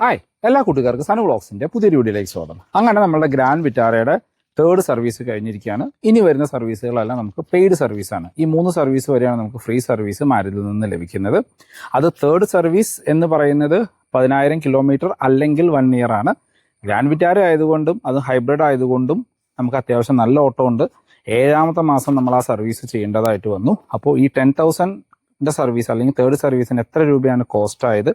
Hi എല്ലാ കൂട്ടുകാർക്കും സനു വ്ളോഗ്സിന്റെ പുതിയൊരു വീഡിയോയിലേക്ക് സ്വാഗതം. അങ്ങനെ നമ്മുടെ ഗ്രാൻഡ് വിറ്റാരയുടെ തേർഡ് സർവീസ് കഴിഞ്ഞിരിക്കുകയാണ്. ഇനി വരുന്ന സർവീസുകളെല്ലാം നമുക്ക് പെയ്ഡ് സർവീസാണ്. ഈ 3 സർവീസ് വരെയാണ് നമുക്ക് ഫ്രീ സർവീസ് മാരുതിയിൽ നിന്ന് ലഭിക്കുന്നത്. അത് തേർഡ് സർവീസ് എന്ന് പറയുന്നത് 10,000 കിലോമീറ്റർ അല്ലെങ്കിൽ 1 ഇയർ ആണ്. ഗ്രാൻഡ് വിറ്റാര ആയതുകൊണ്ടും അത് ഹൈബ്രിഡ് ആയതുകൊണ്ടും നമുക്ക് അത്യാവശ്യം നല്ല ഓട്ടോ ഉണ്ട്. 7ാമത്തെ മാസം നമ്മൾ ആ സർവീസ് ചെയ്യേണ്ടതായിട്ട് വന്നു. അപ്പോൾ ഈ 10,000 സർവീസ് അല്ലെങ്കിൽ തേർഡ് സർവീസിന് എത്ര രൂപയാണ് കോസ്റ്റ് ആയത്,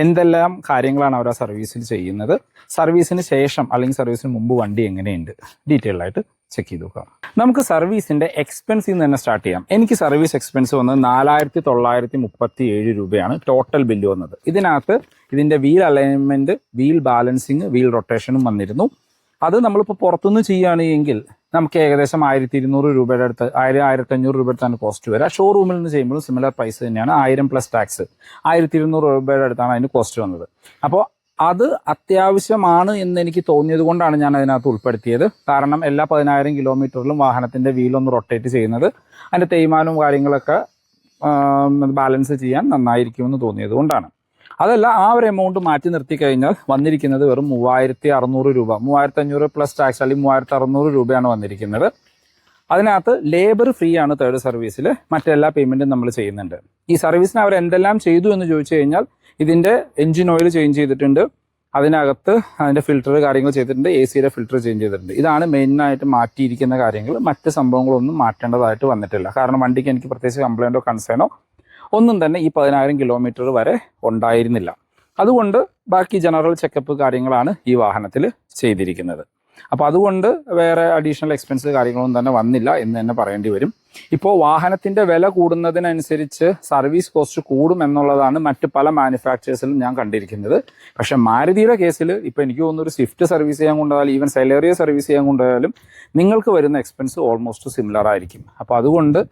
എന്തെല്ലാം കാര്യങ്ങളാണ് അവർ ആ സർവീസിൽ ചെയ്യുന്നത്, സർവീസിന് ശേഷം അല്ലെങ്കിൽ സർവീസിന് മുമ്പ് വണ്ടി എങ്ങനെയുണ്ട്, ഡീറ്റെയിൽ ആയിട്ട് ചെക്ക് ചെയ്ത് നോക്കാം. നമുക്ക് സർവീസിന്റെ എക്സ്പെൻസിൽ നിന്ന് തന്നെ സ്റ്റാർട്ട് ചെയ്യാം. എനിക്ക് സർവീസ് എക്സ്പെൻസ് വന്നത് 4,937 രൂപയാണ് ടോട്ടൽ ബില്ല് വന്നത്. ഇതിനകത്ത് ഇതിന്റെ wheel alignment, wheel balancing, wheel റൊട്ടേഷനും വന്നിരുന്നു. അത് നമ്മളിപ്പോൾ പുറത്തുനിന്ന് ചെയ്യുകയാണെങ്കിൽ നമുക്ക് ഏകദേശം 1,200 രൂപയുടെ അടുത്ത് 1,500 രൂപയുടെ അടുത്താണ് കോസ്റ്റ് വരിക. ഷോറൂമിൽ നിന്ന് ചെയ്യുമ്പോഴും സിമിലർ പ്രൈസ് തന്നെയാണ്. 1000 പ്ലസ് ടാക്സ് 1,200 രൂപയുടെ അടുത്താണ് അതിന് കോസ്റ്റ് വന്നത്. അപ്പോൾ അത് അത്യാവശ്യമാണ് എന്ന് എനിക്ക് തോന്നിയത് കൊണ്ടാണ് ഞാൻ അതിനകത്ത് ഉൾപ്പെടുത്തിയത്. കാരണം എല്ലാ 10,000 കിലോമീറ്ററിലും വാഹനത്തിന്റെ വീലൊന്ന് റൊട്ടേറ്റ് ചെയ്യുന്നത് അതിന്റെ തേയ്മാനവും കാര്യങ്ങളൊക്കെ ബാലൻസ് ചെയ്യാൻ നന്നായിരിക്കുമെന്ന് തോന്നിയത് കൊണ്ടാണ്. അതല്ല, ആ ഒരു എമൗണ്ട് മാറ്റി നിർത്തി കഴിഞ്ഞാൽ വന്നിരിക്കുന്നത് വെറും 3,600 രൂപ, 3,500 പ്ലസ് ടാക്സ് അല്ലെങ്കിൽ 3,600 രൂപയാണ് വന്നിരിക്കുന്നത്. അതിനകത്ത് ലേബർ ഫ്രീ ആണ് തേർഡ് സർവീസിൽ, മറ്റെല്ലാ പേയ്മെന്റും നമ്മൾ ചെയ്യുന്നുണ്ട്. ഈ സർവീസിന് അവർ എന്തെല്ലാം ചെയ്തു എന്ന് ചോദിച്ചു കഴിഞ്ഞാൽ ഇതിന്റെ എഞ്ചിൻ ഓയിൽ ചേഞ്ച് ചെയ്തിട്ടുണ്ട്, അതിനകത്ത് അതിന്റെ ഫിൽറ്റർ കാര്യങ്ങൾ ചെയ്തിട്ടുണ്ട്, AC ഫിൽറ്റർ ചേഞ്ച് ചെയ്തിട്ടുണ്ട്. ഇതാണ് മെയിനായിട്ട് മാറ്റിയിരിക്കുന്ന കാര്യങ്ങൾ. മറ്റ് സംഭവങ്ങളൊന്നും മാറ്റേണ്ടതായിട്ട് വന്നിട്ടില്ല. കാരണം വണ്ടിക്ക് എനിക്ക് പ്രത്യേകിച്ച് കംപ്ലൈൻറ്റോ കൺസേണോ ഒന്നും തന്നെ ഈ 10,000 കിലോമീറ്റർ വരെ ഉണ്ടായിരുന്നില്ല. അതുകൊണ്ട് ബാക്കി ജനറൽ ചെക്കപ്പ് കാര്യങ്ങളാണ് ഈ വാഹനത്തിൽ ചെയ്തിരിക്കുന്നത്. അപ്പോൾ അതുകൊണ്ട് വേറെ അഡീഷണൽ എക്സ്പെൻസ് കാര്യങ്ങളൊന്നും തന്നെ വന്നില്ല എന്ന് തന്നെ പറയേണ്ടി വരും. ഇപ്പോൾ വാഹനത്തിന്റെ വില കൂടുന്നതിനനുസരിച്ച് സർവീസ് കോസ്റ്റ് കൂടും എന്നുള്ളതാണ് മറ്റ് പല മാനുഫാക്ചേഴ്സിലും ഞാൻ കണ്ടിരിക്കുന്നത്. പക്ഷെ മാരുതിയുടെ കേസിൽ ഇപ്പോൾ എനിക്ക് തോന്നുന്നു ഒരു സ്വിഫ്റ്റ് സർവീസ് ചെയ്യാൻ കൊണ്ടുപോയാലും ഈവൻ സെലേറിയ സർവീസ് ചെയ്യാൻ കൊണ്ടുപോയാലും നിങ്ങൾക്ക് വരുന്ന എക്സ്പെൻസ് ഓൾമോസ്റ്റ് സിമിലർ ആയിരിക്കും. അപ്പോൾ അതുകൊണ്ട്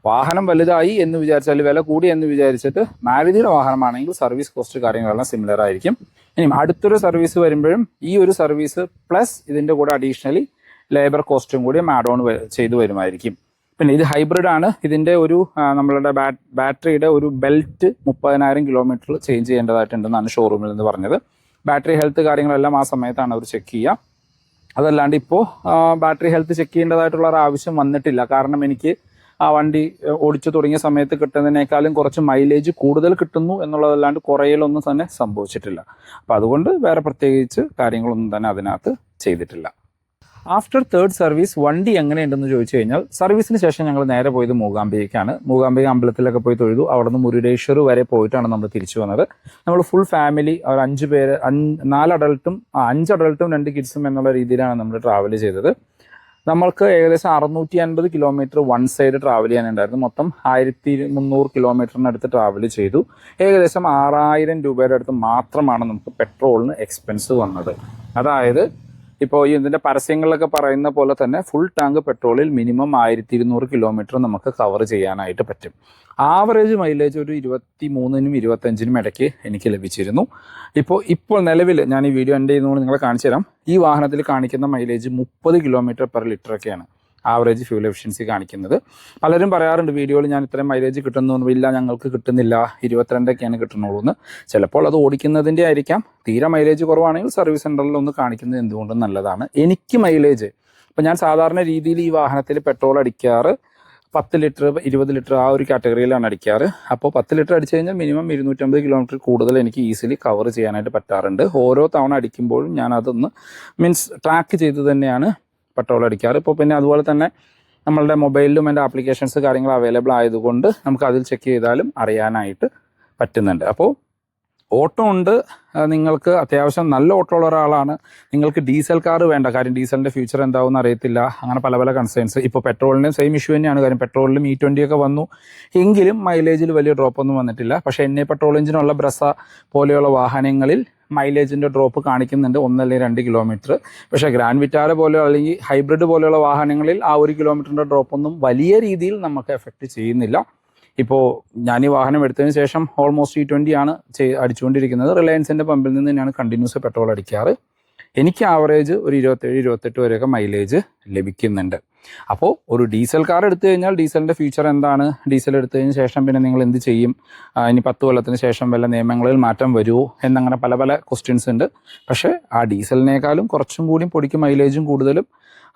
വാഹനം വലുതായി എന്ന് വിചാരിച്ചാൽ, വില കൂടി എന്ന് വിചാരിച്ചിട്ട് മാരുതിയുടെ വാഹനമാണെങ്കിൽ സർവീസ് കോസ്റ്റ് കാര്യങ്ങളെല്ലാം സിമിലർ ആയിരിക്കും. ഇനി അടുത്തൊരു സർവീസ് വരുമ്പോഴും ഈ ഒരു സർവീസ് പ്ലസ് ഇതിൻ്റെ കൂടെ അഡീഷണലി ലേബർ കോസ്റ്റും കൂടി ആഡ് ഓൺ ചെയ്തു വരുമായിരിക്കും. പിന്നെ ഇത് ഹൈബ്രിഡ് ആണ്. ഇതിൻ്റെ ഒരു നമ്മളുടെ ബാറ്ററിയുടെ ഒരു ബെൽറ്റ് 30,000 കിലോമീറ്റർ ചേഞ്ച് ചെയ്യേണ്ടതായിട്ടുണ്ടെന്നാണ് ഷോറൂമിൽ നിന്ന് പറഞ്ഞത്. ബാറ്ററി ഹെൽത്ത് കാര്യങ്ങളെല്ലാം ആ സമയത്താണ് അവർ ചെക്ക് ചെയ്യുക. അതല്ലാണ്ട് ഇപ്പോൾ ബാറ്ററി ഹെൽത്ത് ചെക്ക് ചെയ്യേണ്ടതായിട്ടുള്ള ഒരു ആവശ്യം വന്നിട്ടില്ല. കാരണം എനിക്ക് ആ വണ്ടി ഓടിച്ചു തുടങ്ങിയ സമയത്ത് കിട്ടുന്നതിനേക്കാളും കുറച്ച് മൈലേജ് കൂടുതൽ കിട്ടുന്നു എന്നുള്ളതല്ലാണ്ട് കുറയിലൊന്നും തന്നെ സംഭവിച്ചിട്ടില്ല. അപ്പോൾ അതുകൊണ്ട് വേറെ പ്രത്യേകിച്ച് കാര്യങ്ങളൊന്നും തന്നെ അതിനകത്ത് ചെയ്തിട്ടില്ല. ആഫ്റ്റർ തേർഡ് സർവീസ് വണ്ടി എങ്ങനെയുണ്ടെന്ന് ചോദിച്ചു കഴിഞ്ഞാൽ, സർവീസിന് ശേഷം ഞങ്ങൾ നേരെ പോയത് മൂകാംബികയ്ക്കാണ്. മൂകാംബിക അമ്പലത്തിലൊക്കെ പോയി തൊഴുതു. അവിടെ നിന്ന് മുരുടേശ്വർ വരെ പോയിട്ടാണ് നമ്മൾ തിരിച്ചു വന്നത്. നമ്മൾ ഫുൾ ഫാമിലി, ഒരു 5 പേര്, 4 അഡൾട്ടും 5 അഡൾട്ടും 2 കിഡ്സും എന്നുള്ള രീതിയിലാണ് നമ്മൾ ട്രാവൽ ചെയ്തത്. നമ്മൾക്ക് ഏകദേശം 650 കിലോമീറ്റർ വൺ സൈഡ് ട്രാവൽ ചെയ്യാനുണ്ടായിരുന്നു. മൊത്തം 1,300 കിലോമീറ്ററിനടുത്ത് ട്രാവൽ ചെയ്തു. ഏകദേശം 6,000 രൂപയുടെ അടുത്ത് മാത്രമാണ് നമുക്ക് പെട്രോളിന് എക്സ്പെൻസ് വന്നത്. അതായത് ഇപ്പോൾ ഇതിൻ്റെ പരസ്യങ്ങളിലൊക്കെ പറയുന്ന പോലെ തന്നെ ഫുൾ ടാങ്ക് പെട്രോളിൽ മിനിമം 1,200 കിലോമീറ്റർ നമുക്ക് കവർ ചെയ്യാനായിട്ട് പറ്റും. ആവറേജ് മൈലേജ് ഒരു 23-നും 25-നും ഇടയ്ക്ക് എനിക്ക് ലഭിച്ചിരുന്നു. ഇപ്പോൾ നിലവിൽ ഞാൻ ഈ വീഡിയോ എൻ്റെ ചെയ്യുന്നതുകൊണ്ട് നിങ്ങളെ കാണിച്ചു തരാം. ഈ വാഹനത്തിൽ കാണിക്കുന്ന മൈലേജ് 30 കിലോമീറ്റർ പെർ ലിറ്റർ ഒക്കെയാണ് ആവറേജ് ഫ്യൂൽ എഫിഷ്യൻസി കാണിക്കുന്നത്. പലരും പറയാറുണ്ട് വീഡിയോയിൽ ഞാൻ ഇത്രയും മൈലേജ് കിട്ടുന്നു, ഇല്ല ഞങ്ങൾക്ക് കിട്ടുന്നില്ല, 22 കിട്ടുന്നുള്ളൂ എന്ന്. ചിലപ്പോൾ അത് ഓടിക്കുന്നതിൻ്റെ ആയിരിക്കാം. തീരെ മൈലേജ് കുറവാണെങ്കിൽ സർവീസ് സെൻ്ററിൽ ഒന്ന് കാണിക്കുന്നത് എന്തുകൊണ്ടും നല്ലതാണ്. എനിക്ക് മൈലേജ് ഇപ്പം ഞാൻ സാധാരണ രീതിയിൽ ഈ വാഹനത്തിൽ പെട്രോൾ അടിക്കാറ് 10 ലിറ്റർ 20 ലിറ്റർ ആ ഒരു കാറ്റഗറിയിലാണ് അടിക്കാറ്. അപ്പോൾ 10 ലിറ്റർ അടിച്ചു കഴിഞ്ഞാൽ മിനിമം 250 കിലോമീറ്റർ കൂടുതൽ എനിക്ക് ഈസിലി കവർ ചെയ്യാനായിട്ട് പറ്റാറുണ്ട്. ഓരോ തവണ അടിക്കുമ്പോഴും ഞാൻ അതൊന്ന് ട്രാക്ക് ചെയ്ത് തന്നെയാണ് പെട്രോൾ അടിക്കാറ്. ഇപ്പോൾ പിന്നെ അതുപോലെ തന്നെ നമ്മളുടെ മൊബൈലിലും എൻ്റെ ആപ്ലിക്കേഷൻസ് കാര്യങ്ങൾ അവൈലബിൾ ആയതുകൊണ്ട് നമുക്ക് അതിൽ ചെക്ക് ചെയ്താലും അറിയാനായിട്ട് പറ്റുന്നുണ്ട്. അപ്പോൾ ഓട്ടോ ഉണ്ട്, നിങ്ങൾക്ക് അത്യാവശ്യം നല്ല ഓട്ടോ ഉള്ള ഒരാളാണ്, നിങ്ങൾക്ക് ഡീസൽ കാർ വേണ്ട, കാര്യം ഡീസലിൻ്റെ ഫ്യൂച്ചർ എന്താവും അറിയത്തില്ല, അങ്ങനെ പല പല കൺസേൺസ്. ഇപ്പോൾ പെട്രോളിൻ്റെയും സെയിം ഇഷ്യൂ തന്നെയാണ്. കാര്യം പെട്രോളിലും E20 ഒക്കെ വന്നു എങ്കിലും മൈലേജിൽ വലിയ ഡ്രോപ്പൊന്നും വന്നിട്ടില്ല. പക്ഷേ NA പെട്രോൾ എഞ്ചിനുള്ള ബ്രസ പോലെയുള്ള വാഹനങ്ങളിൽ മൈലേജിൻ്റെ ഡ്രോപ്പ് കാണിക്കുന്നുണ്ട്, 1 അല്ലെങ്കിൽ 2 കിലോമീറ്റർ. പക്ഷേ ഗ്രാൻഡ് വിറ്റാര പോലെയോ അല്ലെങ്കിൽ ഹൈബ്രിഡ് പോലെയുള്ള വാഹനങ്ങളിൽ ആ 1 കിലോമീറ്ററിൻ്റെ ഡ്രോപ്പൊന്നും വലിയ രീതിയിൽ നമുക്ക് എഫക്റ്റ് ചെയ്യുന്നില്ല. ഇപ്പോൾ ഞാൻ ഈ വാഹനം എടുത്തതിന് ശേഷം ഓൾമോസ്റ്റ് E20 ആണ് അടിച്ചുകൊണ്ടിരിക്കുന്നത്. റിലയൻസിൻ്റെ പമ്പിൽ നിന്ന് തന്നെയാണ് കണ്ടിന്യൂസ് പെട്രോൾ അടിക്കാറ്. എനിക്ക് ആവറേജ് ഒരു 27-28 വരെയൊക്കെ മൈലേജ് ലഭിക്കുന്നുണ്ട്. അപ്പോൾ ഒരു ഡീസൽ കാർ എടുത്തു കഴിഞ്ഞാൽ ഡീസലിൻ്റെ ഫ്യൂച്ചർ എന്താണ്, ഡീസൽ എടുത്തതിന് ശേഷം പിന്നെ നിങ്ങൾ എന്ത് ചെയ്യും, ഇനി 10 കൊല്ലത്തിന് ശേഷം വല്ല നിയമങ്ങളിൽ മാറ്റം വരുമോ എന്നങ്ങനെ പല പല ക്വസ്റ്റ്യൻസ് ഉണ്ട്. പക്ഷേ ആ ഡീസലിനേക്കാളും കുറച്ചും കൂടി പൊടിക്ക് മൈലേജും കൂടുതലും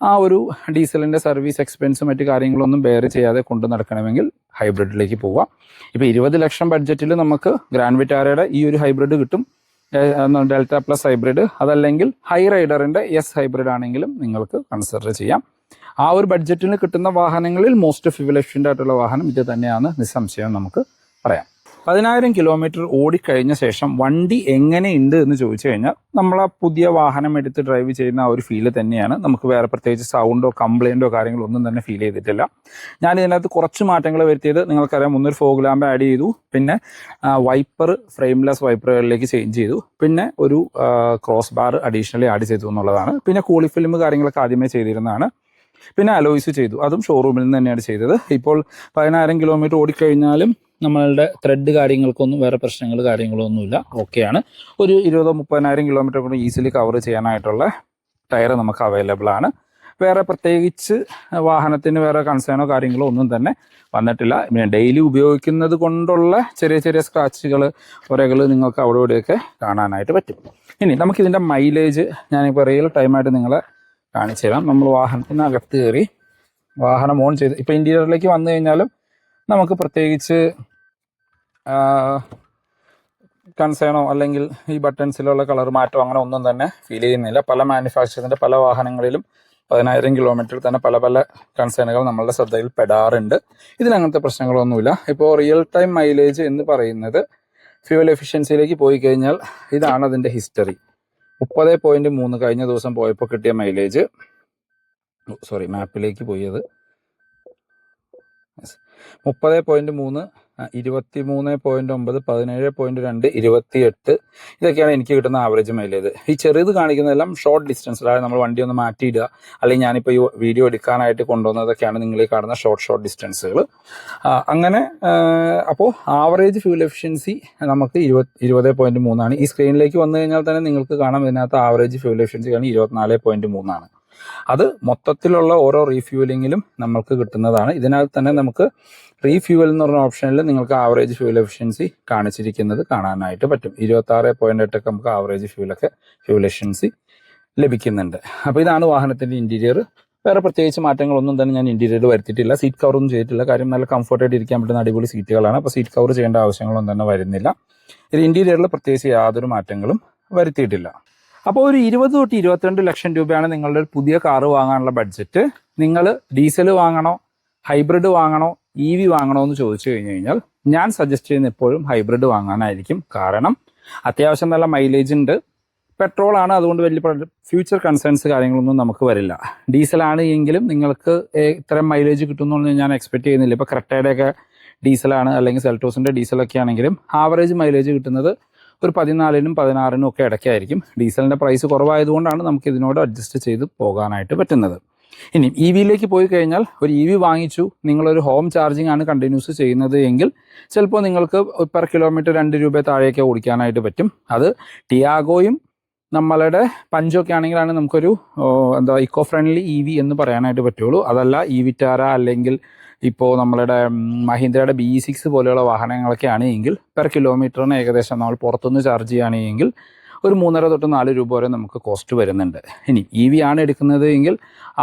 ആ ഒരു ഡീസലിൻ്റെ സർവീസ് എക്സ്പെൻസും മറ്റു കാര്യങ്ങളൊന്നും ബെയർ ചെയ്യാതെ കൊണ്ടു നടക്കണമെങ്കിൽ ഹൈബ്രിഡിലേക്ക് പോവാം. ഇപ്പോൾ 20 ലക്ഷം ബഡ്ജറ്റിൽ നമുക്ക് ഗ്രാൻഡ് വിറ്റാരയുടെ ഈ ഒരു ഹൈബ്രിഡ് കിട്ടും, ഡെൽറ്റ പ്ലസ് ഹൈബ്രിഡ്. അതല്ലെങ്കിൽ ഹൈ റൈഡറിൻ്റെ എസ് ഹൈബ്രിഡ് ആണെങ്കിലും നിങ്ങൾക്ക് കൺസിഡർ ചെയ്യാം. ആ ഒരു ബഡ്ജറ്റിന് കിട്ടുന്ന വാഹനങ്ങളിൽ മോസ്റ്റ് ഫ്യൂവൽ എഫിഷ്യൻ്റ് ആയിട്ടുള്ള വാഹനം ഇത് തന്നെയാണ് നിസ്സംശയം നമുക്ക് പറയാം. 10,000 കിലോമീറ്റർ ഓടിക്കഴിഞ്ഞ ശേഷം വണ്ടി എങ്ങനെയുണ്ട് എന്ന് ചോദിച്ചു കഴിഞ്ഞാൽ നമ്മൾ ആ പുതിയ വാഹനം എടുത്ത് ഡ്രൈവ് ചെയ്യുന്ന ആ ഒരു ഫീല് തന്നെയാണ്. നമുക്ക് വേറെ പ്രത്യേകിച്ച് സൗണ്ടോ കംപ്ലൈൻറ്റോ കാര്യങ്ങളോ ഒന്നും തന്നെ ഫീൽ ചെയ്തിട്ടില്ല. ഞാൻ ഇതിനകത്ത് കുറച്ച് മാറ്റങ്ങൾ വരുത്തിയത് നിങ്ങൾക്കറിയാം. മുന്നൊരു ഫോഗ് ലാമ്പ് ആഡ് ചെയ്തു, പിന്നെ വൈപ്പർ ഫ്രെയിംലെസ് വൈപ്പറുകളിലേക്ക് ചേഞ്ച് ചെയ്തു, പിന്നെ ഒരു ക്രോസ് ബാർ അഡീഷണലി ആഡ് ചെയ്തു എന്നുള്ളതാണ്. പിന്നെ കൂളി ഫിലിം കാര്യങ്ങളൊക്കെ ആദ്യമേ ചെയ്തിരുന്നതാണ്. പിന്നെ അലോയ്സ് ചെയ്തു, അതും ഷോറൂമിൽ നിന്ന് തന്നെയാണ് ചെയ്തത്. ഇപ്പോൾ 10,000 കിലോമീറ്റർ ഓടിക്കഴിഞ്ഞാലും നമ്മളുടെ ത്രെഡ് കാര്യങ്ങൾക്കൊന്നും വേറെ പ്രശ്നങ്ങൾ കാര്യങ്ങളൊന്നുമില്ല, ഓക്കെയാണ്. ഒരു 20-30,000 കിലോമീറ്റർ കൊണ്ട് ഈസിലി കവർ ചെയ്യാനായിട്ടുള്ള ടയർ നമുക്ക് അവൈലബിൾ ആണ്. വേറെ പ്രത്യേകിച്ച് വാഹനത്തിന് വേറെ കൺസേണോ കാര്യങ്ങളോ ഒന്നും തന്നെ വന്നിട്ടില്ല. പിന്നെ ഡെയിലി ഉപയോഗിക്കുന്നത് കൊണ്ടുള്ള ചെറിയ ചെറിയ സ്ക്രാച്ചുകൾ ഒരകൾ നിങ്ങൾക്ക് അവിടെ ഇവിടെയൊക്കെ കാണാനായിട്ട് പറ്റും. ഇനി നമുക്കിതിൻ്റെ മൈലേജ് ഞാനിപ്പോൾ റിയൽ ടൈമായിട്ട് നിങ്ങളെ കാണിച്ചു തരാം. നമ്മൾ വാഹനത്തിനകത്ത് കയറി വാഹനം ഓൺ ചെയ്ത് ഇപ്പോൾ ഇൻറ്റീരിയറിലേക്ക് വന്നു കഴിഞ്ഞാലും നമുക്ക് പ്രത്യേകിച്ച് കൺസേണോ അല്ലെങ്കിൽ ഈ ബട്ടൺസിലുള്ള കളർ മാറ്റം അങ്ങനെ ഒന്നും തന്നെ ഫീൽ ചെയ്യുന്നില്ല. പല മാനുഫാക്ചറിൻ്റെ പല വാഹനങ്ങളിലും 10,000 കിലോമീറ്ററിൽ തന്നെ പല പല കൺസേണുകൾ നമ്മളുടെ ശ്രദ്ധയിൽ പെടാറുണ്ട്. ഇതിനങ്ങനത്തെ പ്രശ്നങ്ങളൊന്നുമില്ല. ഇപ്പോൾ റിയൽ ടൈം മൈലേജ് എന്ന് പറയുന്നത് ഫ്യൂവൽ എഫിഷ്യൻസിയിലേക്ക് പോയി കഴിഞ്ഞാൽ ഇതാണ് അതിൻ്റെ ഹിസ്റ്ററി. 30.3 കഴിഞ്ഞ ദിവസം പോയപ്പോൾ കിട്ടിയ മൈലേജ്, മാപ്പിലേക്ക് പോയത് 30.3, 23.9, 17.2, 28 ഇതൊക്കെയാണ് എനിക്ക് കിട്ടുന്ന ആവറേജ് മൈലേജ്. ഈ ചെറുത് കാണിക്കുന്നതെല്ലാം ഷോർട്ട് ഡിസ്റ്റൻസ്, അതായത് നമ്മൾ വണ്ടി ഒന്ന് മാറ്റിയിടുക അല്ലെങ്കിൽ ഞാനിപ്പോൾ ഈ വീഡിയോ എടുക്കാനായിട്ട് കൊണ്ടുവന്നതൊക്കെയാണ് നിങ്ങൾ ഈ കാണുന്ന ഷോർട്ട് ഡിസ്റ്റൻസുകൾ. അങ്ങനെ അപ്പോൾ ആവറേജ് ഫ്യൂൽ എഫിഷ്യൻസി നമുക്ക് 20.3 ഈ സ്ക്രീനിലേക്ക് വന്നു കഴിഞ്ഞാൽ തന്നെ നിങ്ങൾക്ക് കാണാം ഇതിനകത്ത് ആവറേജ് ഫ്യൂൽ എഫിഷ്യൻസി ആണ് 24.3. അത് മൊത്തത്തിലുള്ള ഓരോ റീഫ്യൂവലിങ്ങിലും നമുക്ക് കിട്ടുന്നതാണ്. ഇതിനകത്ത് തന്നെ നമുക്ക് റീഫ്യൂവൽ എന്ന് പറഞ്ഞ ഓപ്ഷനിൽ നിങ്ങൾക്ക് ആവറേജ് ഫ്യൂൽ എഫിഷ്യൻസി കാണിച്ചിരിക്കുന്നത് കാണാനായിട്ട് പറ്റും. 26.8 ഒക്കെ നമുക്ക് ആവറേജ് ഫ്യൂൽ എഫിഷ്യൻസി ലഭിക്കുന്നുണ്ട്. അപ്പോൾ ഇതാണ് വാഹനത്തിൻ്റെ ഇൻറ്റീരിയർ. വേറെ പ്രത്യേകിച്ച് മാറ്റങ്ങളൊന്നും തന്നെ ഞാൻ ഇൻറ്റീരിയർ വരുത്തിയിട്ടില്ല. സീറ്റ് കവറൊന്നും ചെയ്തിട്ടില്ല. കാര്യം നല്ല കംഫർട്ടായിട്ട് ഇരിക്കാൻ പറ്റുന്ന അടിപൊളി സീറ്റുകളാണ്. അപ്പോൾ സീറ്റ് കവർ ചെയ്യേണ്ട ആവശ്യങ്ങളൊന്നും തന്നെ വരുന്നില്ല. ഇത് ഇൻറ്റീരിയറിൽ പ്രത്യേകിച്ച് യാതൊരു മാറ്റങ്ങളും വരുത്തിയിട്ടില്ല. അപ്പോൾ ഒരു 20-22 ലക്ഷം രൂപയാണ് നിങ്ങളുടെ ഒരു പുതിയ കാറ് വാങ്ങാനുള്ള ബഡ്ജറ്റ്. നിങ്ങൾ ഡീസൽ വാങ്ങണോ, ഹൈബ്രിഡ് വാങ്ങണോ, EV വാങ്ങണോ എന്ന് ചോദിച്ചു കഴിഞ്ഞാൽ ഞാൻ സജസ്റ്റ് ചെയ്യുന്ന എപ്പോഴും ഹൈബ്രിഡ് വാങ്ങാനായിരിക്കും. കാരണം അത്യാവശ്യം നല്ല മൈലേജ് ഉണ്ട്, പെട്രോളാണ്, അതുകൊണ്ട് വലിയ ഫ്യൂച്ചർ കൺസേൺസ് കാര്യങ്ങളൊന്നും നമുക്ക് വരില്ല. ഡീസലാണ് എങ്കിലും നിങ്ങൾക്ക് ഇത്രയും മൈലേജ് കിട്ടുമെന്നൊന്നും ഞാൻ എക്സ്പെക്ട് ചെയ്യുന്നില്ല. ഇപ്പോൾ ക്രെറ്റയുടെയൊക്കെ ഡീസലാണ് അല്ലെങ്കിൽ സെൽറ്റോസിൻ്റെ ഡീസലൊക്കെ ആണെങ്കിലും ആവറേജ് മൈലേജ് കിട്ടുന്നത് ഒരു 14-നും 16-നും ഒക്കെ ഇടയ്ക്കായിരിക്കും. ഡീസലിൻ്റെ പ്രൈസ് കുറവായതുകൊണ്ടാണ് നമുക്ക് ഇതിനോട് അഡ്ജസ്റ്റ് ചെയ്ത് പോകാനായിട്ട് പറ്റുന്നത്. ഇനി EVയിലേക്ക് പോയി കഴിഞ്ഞാൽ ഒരു EV വാങ്ങിച്ചു, നിങ്ങളൊരു ഹോം ചാർജിങ് ആണ് കണ്ടിന്യൂസ് ചെയ്യുന്നത് എങ്കിൽ ചിലപ്പോൾ നിങ്ങൾക്ക് പെർ കിലോമീറ്റർ 2 രൂപ താഴെയൊക്കെ ഓടിക്കാനായിട്ട് പറ്റും. അത് ടിയാഗോയും നമ്മളുടെ പഞ്ചൊക്കെ ആണെങ്കിലാണ് നമുക്കൊരു ഇക്കോ ഫ്രണ്ട്ലി EV എന്ന് പറയാനായിട്ട് പറ്റുള്ളൂ. അതല്ല ഈ വിറ്റാര അല്ലെങ്കിൽ ഇപ്പോൾ നമ്മളുടെ മഹീന്ദ്രയുടെ BE6 പോലെയുള്ള വാഹനങ്ങളൊക്കെ ആണെങ്കിൽ പെർ കിലോമീറ്ററിന് ഏകദേശം നമ്മൾ പുറത്തുനിന്ന് ചാർജ് ചെയ്യുകയാണെങ്കിൽ ഒരു 3.5-4 രൂപ വരെ നമുക്ക് കോസ്റ്റ് വരുന്നുണ്ട്. ഇനി EV ആണ് എടുക്കുന്നത് എങ്കിൽ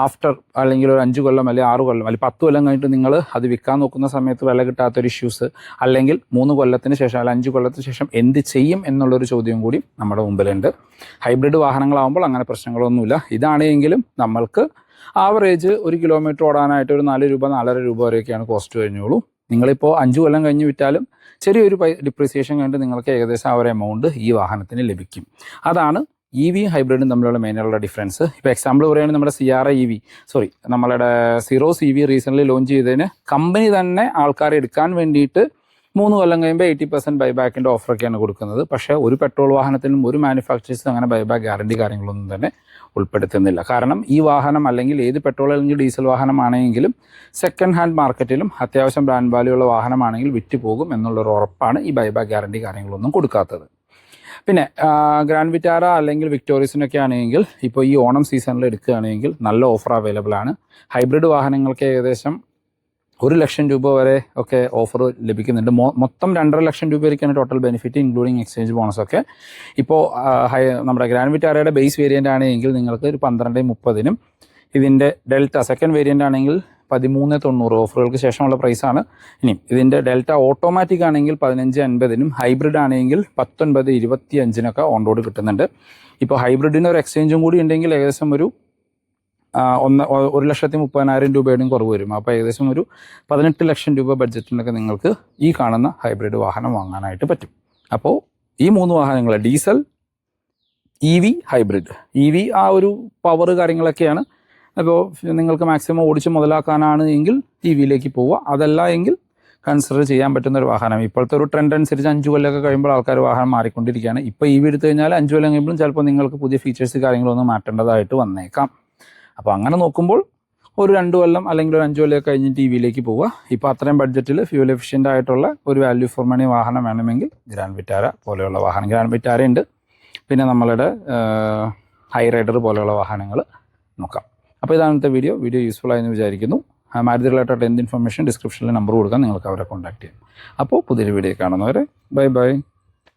ആഫ്റ്റർ അല്ലെങ്കിൽ ഒരു 5 കൊല്ലം അല്ലെങ്കിൽ 6 കൊല്ലം അല്ലെങ്കിൽ 10 കൊല്ലം കഴിഞ്ഞിട്ട് നിങ്ങൾ അത് വിൽക്കാൻ നോക്കുന്ന സമയത്ത് വില കിട്ടാത്തൊരു ഇഷ്യൂസ്, അല്ലെങ്കിൽ 3 കൊല്ലത്തിന് ശേഷം അല്ലെങ്കിൽ 5 കൊല്ലത്തിന് ശേഷം എന്ത് ചെയ്യും എന്നുള്ളൊരു ചോദ്യം കൂടി നമ്മുടെ മുമ്പിലുണ്ട്. ഹൈബ്രിഡ് വാഹനങ്ങളാകുമ്പോൾ അങ്ങനെ പ്രശ്നങ്ങളൊന്നുമില്ല. ഇതാണെങ്കിലും നമ്മൾക്ക് ആവറേജ് ഒരു കിലോമീറ്റർ ഓടാനായിട്ട് ഒരു 4 രൂപ 4.5 രൂപ വരെയൊക്കെയാണ് കോസ്റ്റ് കഴിഞ്ഞോളൂ. നിങ്ങളിപ്പോൾ 5 കൊല്ലം കഴിഞ്ഞ് വിറ്റാലും ചെറിയൊരു ഡിപ്രീസിയേഷൻ കണ്ട് നിങ്ങൾക്ക് ഏകദേശം ആ ഒരു എമൗണ്ട് ഈ വാഹനത്തിന് ലഭിക്കും. അതാണ് EVയും ഹൈബ്രിഡും തമ്മിലുള്ള മെയിനുള്ള ഡിഫറൻസ്. ഇപ്പോൾ എക്സാമ്പിൾ പറയുകയാണെങ്കിൽ നമ്മുടെ നമ്മളുടെ സിറോസ് EV റീസെൻ്റ്ലി ലോഞ്ച് ചെയ്തതിന് കമ്പനി തന്നെ ആൾക്കാരെ എടുക്കാൻ വേണ്ടിയിട്ട് 3 കൊല്ലം കഴിയുമ്പോൾ 80% ബൈബാക്കിൻ്റെ ഓഫറൊക്കെയാണ് കൊടുക്കുന്നത്. പക്ഷേ ഒരു പെട്രോൾ വാഹനത്തിനും ഒരു മാനുഫാക്ചേഴ്സും അങ്ങനെ ബൈബാക്ക് ഗ്യാരണ്ടി കാര്യങ്ങളൊന്നും തന്നെ ഉൾപ്പെടുത്തുന്നില്ല. കാരണം ഈ വാഹനം അല്ലെങ്കിൽ ഏത് പെട്രോൾ അല്ലെങ്കിൽ ഡീസൽ വാഹനമാണെങ്കിലും സെക്കൻഡ് ഹാൻഡ് മാർക്കറ്റിലും അത്യാവശ്യം ബ്രാൻഡ് വാല്യൂ ഉള്ള വാഹനമാണെങ്കിൽ വിറ്റ് പോകും എന്നുള്ളൊരു ഉറപ്പാണ് ഈ ബൈബാക്ക് ഗ്യാരണ്ടി കാര്യങ്ങളൊന്നും കൊടുക്കാത്തത്. പിന്നെ ഗ്രാൻഡ് വിറ്റാര അല്ലെങ്കിൽ വിക്ടോറിയസിനൊക്കെ ആണെങ്കിൽ ഇപ്പോൾ ഈ ഓണം സീസണിൽ എടുക്കുകയാണെങ്കിൽ നല്ല ഓഫർ അവൈലബിൾ ആണ്. ഹൈബ്രിഡ് വാഹനങ്ങൾക്ക് ഏകദേശം 1,00,000 രൂപ വരെ ഒക്കെ ഓഫർ ലഭിക്കുന്നുണ്ട്. മൊത്തം 2.5 ലക്ഷം രൂപ വരെയൊക്കെയാണ് ടോട്ടൽ ബെനിഫിറ്റ് ഇൻക്ലൂഡിങ് എക്സ്ചേഞ്ച് ബോണസൊക്കെ. ഇപ്പോൾ നമ്മുടെ ഗ്രാൻഡ് വിറ്റാരയുടെ ബേസ് വേരിയൻ്റ് ആണെങ്കിൽ നിങ്ങൾക്ക് ഒരു 12.30-നും ഇതിൻ്റെ ഡെൽറ്റ സെക്കൻഡ് വേരിയൻ്റ് ആണെങ്കിൽ 13.90 ഓഫറുകൾക്ക് ശേഷമുള്ള പ്രൈസാണ്. ഇനി ഇതിൻ്റെ ഡെൽറ്റ ഓട്ടോമാറ്റിക് ആണെങ്കിൽ 15.50-നും ഹൈബ്രിഡ് ആണെങ്കിൽ 19.25-നൊക്കെ ഓൺ റോഡ് കിട്ടുന്നുണ്ട്. ഇപ്പോൾ ഹൈബ്രിഡിന് ഒരു എക്സ്ചേഞ്ചും കൂടി ഉണ്ടെങ്കിൽ ഏകദേശം ഒരു 1,30,000 രൂപയുടെയും കുറവ് വരും. അപ്പോൾ ഏകദേശം ഒരു 18 ലക്ഷം രൂപ ബഡ്ജറ്റിനൊക്കെ നിങ്ങൾക്ക് ഈ കാണുന്ന ഹൈബ്രിഡ് വാഹനം വാങ്ങാനായിട്ട് പറ്റും. അപ്പോൾ ഈ 3 വാഹനങ്ങൾ ഡീസൽ, EV, ഹൈബ്രിഡ്. EV ആ ഒരു പവർ കാര്യങ്ങളൊക്കെയാണ്. അപ്പോൾ നിങ്ങൾക്ക് മാക്സിമം ഓടിച്ച് മുതലാക്കാനാണ് എങ്കിൽ EVയിലേക്ക് പോവുക. അതല്ല എങ്കിൽ കൺസിഡർ ചെയ്യാൻ പറ്റുന്ന ഒരു വാഹനം. ഇപ്പോഴത്തെ ഒരു ട്രെൻഡ് അനുസരിച്ച് 5 കൊല്ലമൊക്കെ കഴിയുമ്പോൾ ആൾക്കാർ വാഹനം മാറിക്കൊണ്ടിരിക്കുകയാണ്. ഇപ്പോൾ EV എടുത്തു കഴിഞ്ഞാൽ 5 കൊല്ലം കഴിയുമ്പോഴും ചിലപ്പോൾ നിങ്ങൾക്ക് പുതിയ ഫീച്ചേഴ്സ് കാര്യങ്ങളൊന്നും മാറ്റേണ്ടതായിട്ട് വന്നേക്കാം. അപ്പോൾ അങ്ങനെ നോക്കുമ്പോൾ ഒരു 2 കൊല്ലം അല്ലെങ്കിൽ ഒരു 5 കൊല്ലമൊക്കെ കഴിഞ്ഞിട്ട് EVയിലേക്ക് പോവുക. ഇപ്പോൾ അത്രയും ബഡ്ജറ്റിൽ ഫ്യൂൽ എഫിഷ്യൻ്റ് ആയിട്ടുള്ള ഒരു വാല്യൂ ഫോർ മണി വാഹനം വേണമെങ്കിൽ ഗ്രാൻഡ് വിറ്റാര പോലെയുള്ള വാഹനം, ഗ്രാൻഡ് വിറ്റാര ഉണ്ട്, പിന്നെ നമ്മളുടെ ഹൈ റൈഡർ പോലെയുള്ള വാഹനങ്ങൾ നോക്കാം. അപ്പോൾ ഇതാണത്തെ വീഡിയോ യൂസ്ഫുൾ ആയെന്ന് വിചാരിക്കുന്നു. മാരുതി റിലേറ്റഡ് എന്ത് ഇൻഫർമേഷൻ ഡിസ്ക്രിപ്ഷനിൽ നമ്പർ കൊടുക്കാൻ നിങ്ങൾക്ക് അവരെ കോൺടാക്ട് ചെയ്യാം. അപ്പോൾ പുതിയൊരു വീഡിയോ കാണുന്നവരെ ബൈ.